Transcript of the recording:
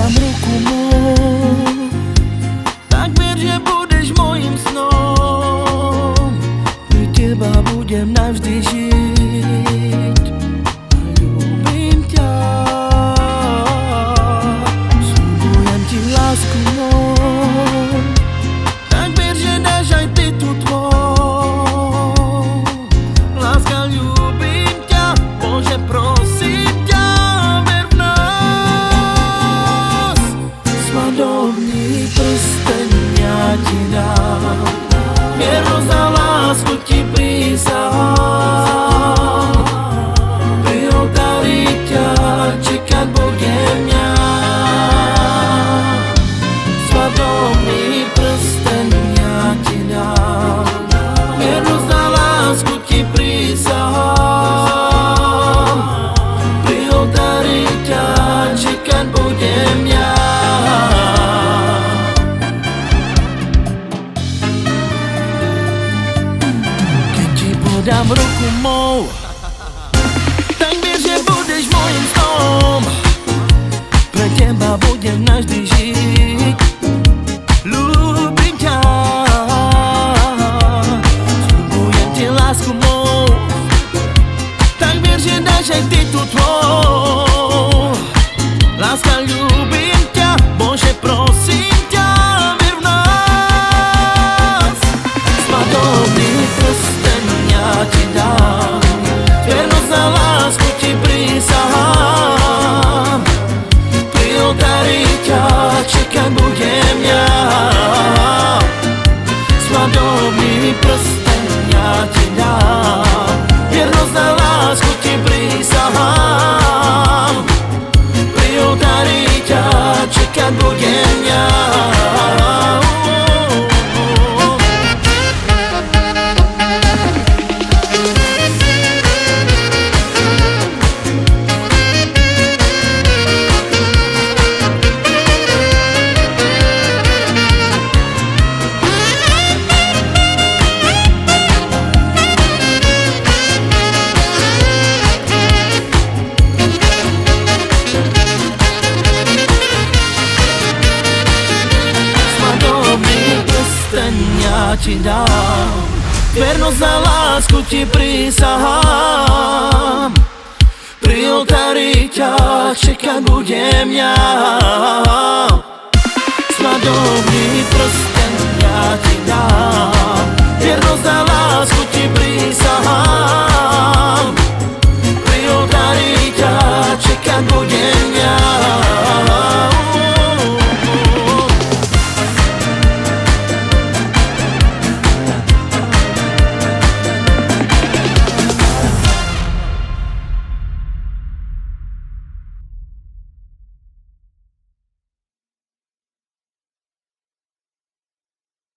podám ruku mou, tak ver, že budeš mojim snom. Pri teba budem navždy žiť a ľúbim ťa. Sľubujem ti lásku mou, tak ver, že dáš aj ty tu tvoj. Láska, ľúbim ťa, Bože, prosím ťa, ver v nás. Svadobný prsteň ja ti dám, viernosť a lásku ti prísahám. Pri oltári ťa čekať budem ja. Svadobný prsteň ja ti dám, viernosť a lásku ti prísahám. Pri oltári ťa čekať budem ja. Keď ti podám ruku mou, tak vieš, že budeš mojim snom. Pre teba budem navždy žiť, ľúbim ťa. Sľubujem ti lásku mou, tak vieš, že dáš aj ty tu tvoj. Láska, ľúbim ťa, Bože, prosím ťa, ver v nás. Svadobný prsteň ja ti dám, vernosť a lásku ti prísahám. Pri oltári ťa čekať budem ja. Svadobný prsteň ja ti dám, vernosť a lásku ti prísahám. Pri oltári ťa čekať budem ja. Ja ti dám, vernosť a lásku ti prísahám. Pri oltári ťa čekať budem ja.